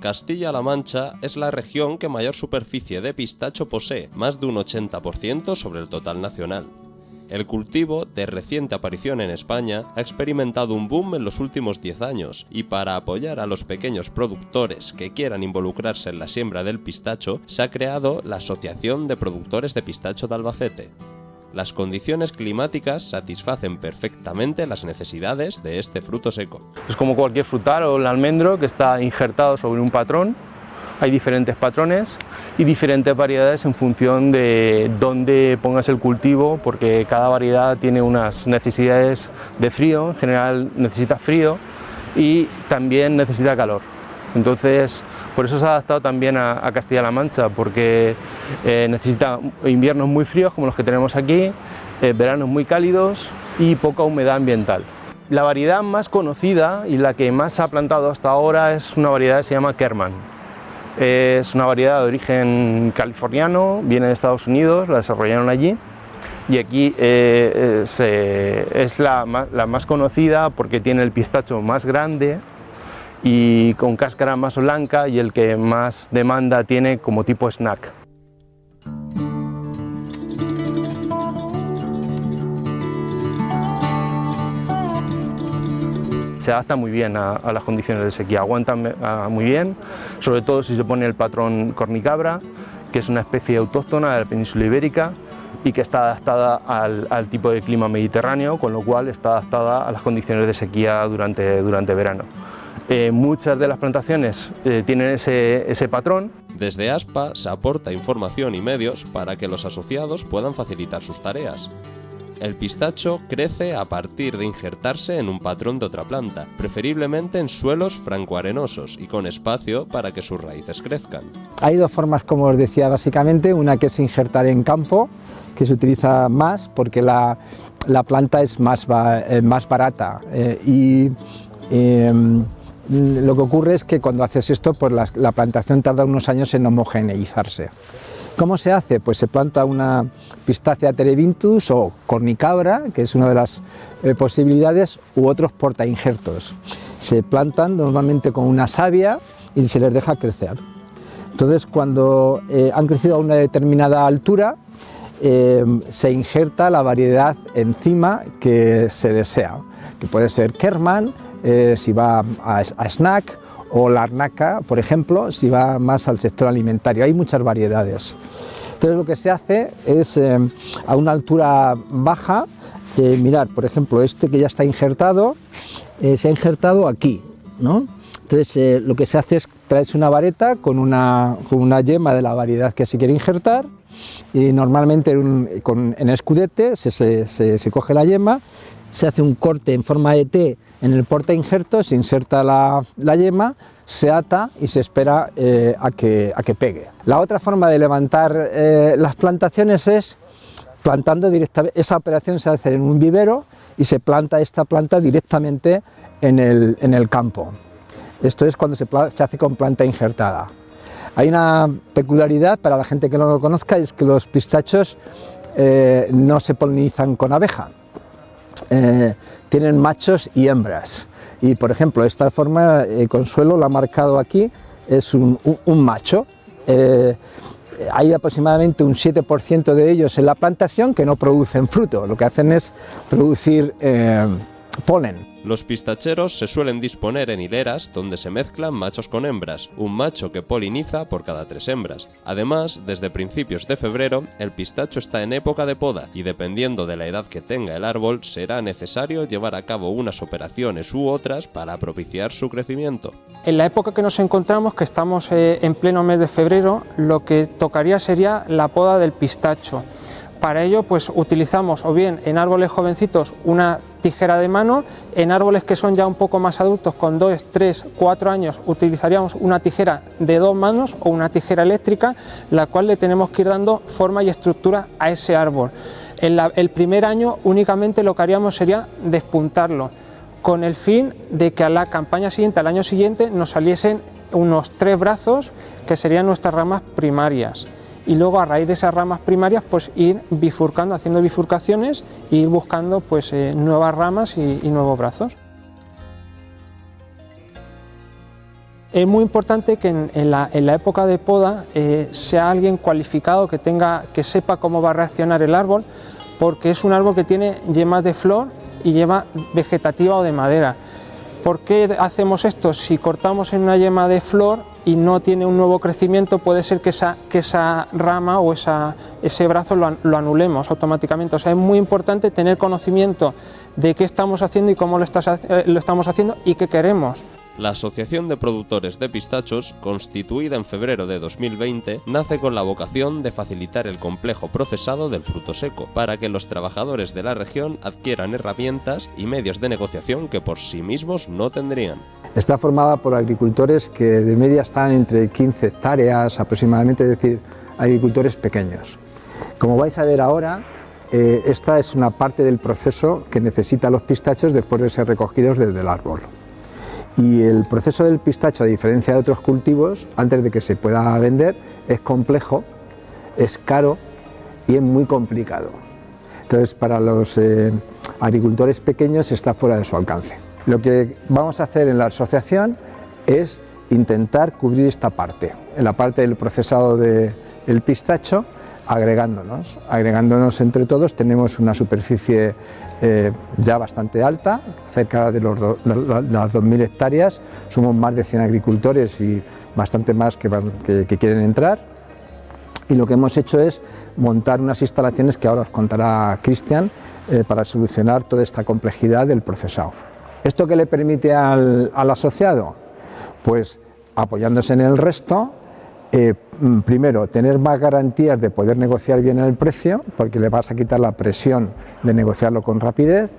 Castilla-La Mancha es la región que mayor superficie de pistacho posee, más de un 80% sobre el total nacional. El cultivo, de reciente aparición en España, ha experimentado un boom en los últimos 10 años y para apoyar a los pequeños productores que quieran involucrarse en la siembra del pistacho, se ha creado la Asociación de Productores de Pistacho de Albacete. Las condiciones climáticas satisfacen perfectamente las necesidades de este fruto seco. Es como cualquier frutal o el almendro que está injertado sobre un patrón. Hay diferentes patrones y diferentes variedades en función de dónde pongas el cultivo, porque cada variedad tiene unas necesidades de frío, en general necesita frío y también necesita calor. Entonces, por eso se ha adaptado también a Castilla-La Mancha, porque necesita inviernos muy fríos como los que tenemos aquí, veranos muy cálidos y poca humedad ambiental. La variedad más conocida y la que más se ha plantado hasta ahora es una variedad que se llama Kerman. Es una variedad de origen californiano, viene de Estados Unidos, la desarrollaron allí y aquí es la más conocida porque tiene el pistacho más grande y con cáscara más blanca y el que más demanda tiene como tipo snack. Se adapta muy bien a las condiciones de sequía, aguanta muy bien, sobre todo si se pone el patrón cornicabra, que es una especie autóctona de la península ibérica y que está adaptada al tipo de clima mediterráneo, con lo cual está adaptada a las condiciones de sequía durante verano. Muchas de las plantaciones tienen ese patrón. Desde ASPA se aporta información y medios para que los asociados puedan facilitar sus tareas. El pistacho crece a partir de injertarse en un patrón de otra planta, preferiblemente en suelos francoarenosos y con espacio para que sus raíces crezcan. Hay dos formas, como os decía, básicamente, una que es injertar en campo, que se utiliza más porque la planta es más barata lo que ocurre es que cuando haces esto, pues la plantación tarda unos años en homogeneizarse. ¿Cómo se hace? Pues se planta una Pistacia terebinthus o cornicabra, que es una de las posibilidades, u otros portainjertos. Se plantan normalmente con una savia y se les deja crecer. Entonces, cuando han crecido a una determinada altura, se injerta la variedad encima que se desea, que puede ser Kerman, si va a snack, o la arnaca, por ejemplo, si va más al sector alimentario. Hay muchas variedades. Entonces lo que se hace es a una altura baja, mirar, por ejemplo, este que ya está injertado, se ha injertado aquí, ¿no? Entonces lo que se hace es traerse una vareta con una yema de la variedad que se quiere injertar y normalmente en escudete se coge la yema, se hace un corte en forma de T en el portainjerto, se inserta la yema, se ata y se espera a que pegue. La otra forma de levantar las plantaciones es plantando directamente. Esa operación se hace en un vivero y se planta esta planta directamente en el campo. Esto es cuando se hace con planta injertada. Hay una peculiaridad para la gente que no lo conozca, es que los pistachos no se polinizan con abeja. Tienen machos y hembras y, por ejemplo, esta forma Consuelo lo ha marcado aquí, es un macho. Hay aproximadamente un 7% de ellos en la plantación que no producen fruto, lo que hacen es producir polen. Los pistacheros se suelen disponer en hileras donde se mezclan machos con hembras, un macho que poliniza por cada 3 hembras. Además, desde principios de febrero, el pistacho está en época de poda y dependiendo de la edad que tenga el árbol, será necesario llevar a cabo unas operaciones u otras para propiciar su crecimiento. En la época que nos encontramos, que estamos en pleno mes de febrero, lo que tocaría sería la poda del pistacho. Para ello, pues utilizamos o bien en árboles jovencitos una tijera de mano, en árboles que son ya un poco más adultos, con 2, 3, 4 años, utilizaríamos una tijera de 2 manos o una tijera eléctrica, la cual le tenemos que ir dando forma y estructura a ese árbol. El primer año únicamente lo que haríamos sería despuntarlo, con el fin de que a la campaña siguiente, al año siguiente, nos saliesen unos 3 brazos que serían nuestras ramas primarias. Y luego a raíz de esas ramas primarias pues ir bifurcando, haciendo bifurcaciones e ir buscando pues nuevas ramas y nuevos brazos. Es muy importante que en la época de poda sea alguien cualificado, que sepa cómo va a reaccionar el árbol, porque es un árbol que tiene yemas de flor y yema vegetativa o de madera. ¿Por qué hacemos esto? Si cortamos en una yema de flor y no tiene un nuevo crecimiento, puede ser que esa rama o ese brazo lo anulemos automáticamente. O sea, es muy importante tener conocimiento de qué estamos haciendo y cómo lo estamos haciendo y qué queremos. La Asociación de Productores de Pistachos, constituida en febrero de 2020, nace con la vocación de facilitar el complejo procesado del fruto seco, para que los trabajadores de la región adquieran herramientas y medios de negociación que por sí mismos no tendrían. Está formada por agricultores que de media están entre 15 hectáreas aproximadamente, es decir, agricultores pequeños. Como vais a ver ahora, esta es una parte del proceso que necesitan los pistachos después de ser recogidos desde el árbol. Y el proceso del pistacho, a diferencia de otros cultivos, antes de que se pueda vender, es complejo, es caro y es muy complicado. Entonces, para los agricultores pequeños está fuera de su alcance. Lo que vamos a hacer en la asociación es intentar cubrir esta parte, en la parte del procesado del pistacho, agregándonos entre todos. Tenemos una superficie ya bastante alta, cerca de las 2.000 hectáreas, somos más de 100 agricultores y bastante más que quieren entrar, y lo que hemos hecho es montar unas instalaciones que ahora os contará Cristian para solucionar toda esta complejidad del procesado. ¿Esto qué le permite al asociado? Pues apoyándose en el resto, primero, tener más garantías de poder negociar bien el precio, porque le vas a quitar la presión de negociarlo con rapidez,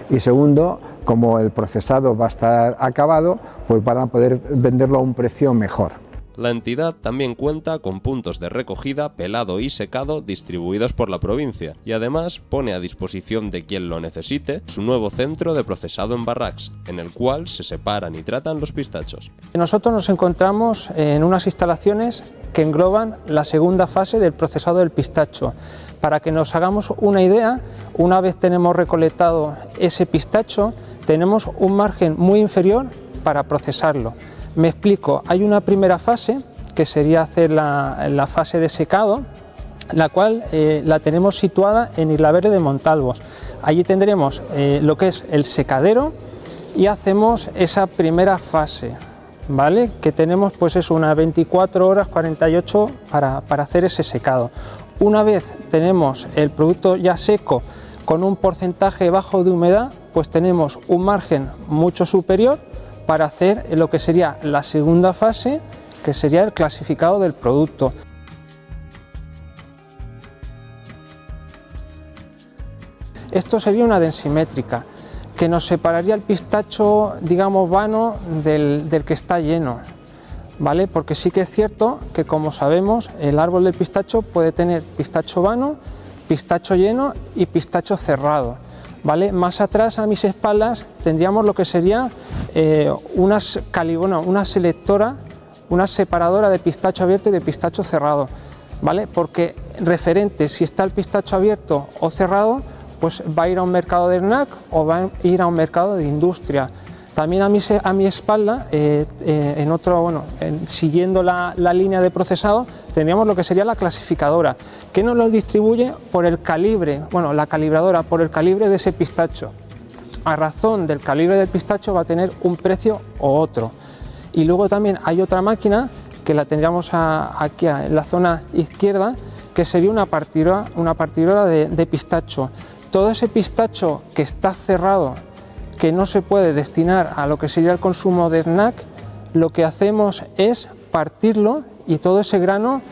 y segundo, como el procesado va a estar acabado, pues van a poder venderlo a un precio mejor. La entidad también cuenta con puntos de recogida, pelado y secado distribuidos por la provincia, y además pone a disposición de quien lo necesite su nuevo centro de procesado en Barracks, en el cual se separan y tratan los pistachos. Nosotros nos encontramos en unas instalaciones que engloban la segunda fase del procesado del pistacho. Para que nos hagamos una idea, una vez tenemos recolectado ese pistacho, tenemos un margen muy inferior para procesarlo. Me explico, hay una primera fase que sería hacer la fase de secado, la cual la tenemos situada en Isla Verde de Montalvos. Allí tendremos lo que es el secadero y hacemos esa primera fase, ¿vale? Que tenemos pues es unas 24 horas, 48 para hacer ese secado. Una vez tenemos el producto ya seco con un porcentaje bajo de humedad, pues tenemos un margen mucho superior para hacer lo que sería la segunda fase, que sería el clasificado del producto. Esto sería una densimétrica, que nos separaría el pistacho, digamos, vano del que está lleno, ¿vale? Porque sí que es cierto que, como sabemos, el árbol del pistacho puede tener pistacho vano, pistacho lleno y pistacho cerrado. ¿Vale? Más atrás, a mis espaldas, tendríamos lo que sería una selectora, una separadora de pistacho abierto y de pistacho cerrado, ¿vale? Porque referente si está el pistacho abierto o cerrado, pues va a ir a un mercado de snack o va a ir a un mercado de industria. También a mi espalda, siguiendo la línea de procesado, tendríamos lo que sería la clasificadora, que nos lo distribuye por el calibre, la calibradora, por el calibre de ese pistacho. A razón del calibre del pistacho va a tener un precio o otro. Y luego también hay otra máquina que la tendríamos aquí en la zona izquierda, que sería una partidora de pistacho. Todo ese pistacho que está cerrado, que no se puede destinar a lo que sería el consumo de snack, lo que hacemos es partirlo y todo ese grano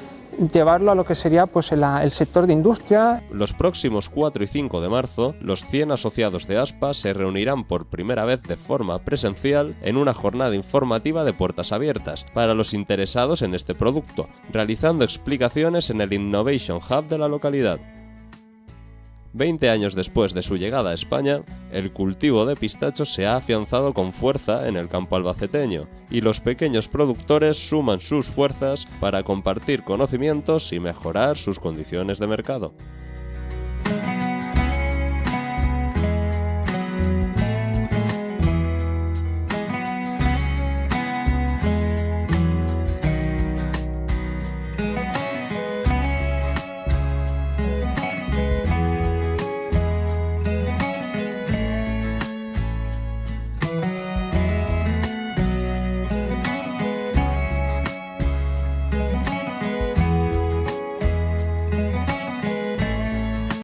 llevarlo a lo que sería pues, el sector de industria. Los próximos 4 y 5 de marzo, los 100 asociados de ASPA se reunirán por primera vez de forma presencial en una jornada informativa de puertas abiertas para los interesados en este producto, realizando explicaciones en el Innovation Hub de la localidad. 20 años después de su llegada a España, el cultivo de pistachos se ha afianzado con fuerza en el campo albaceteño, y los pequeños productores suman sus fuerzas para compartir conocimientos y mejorar sus condiciones de mercado.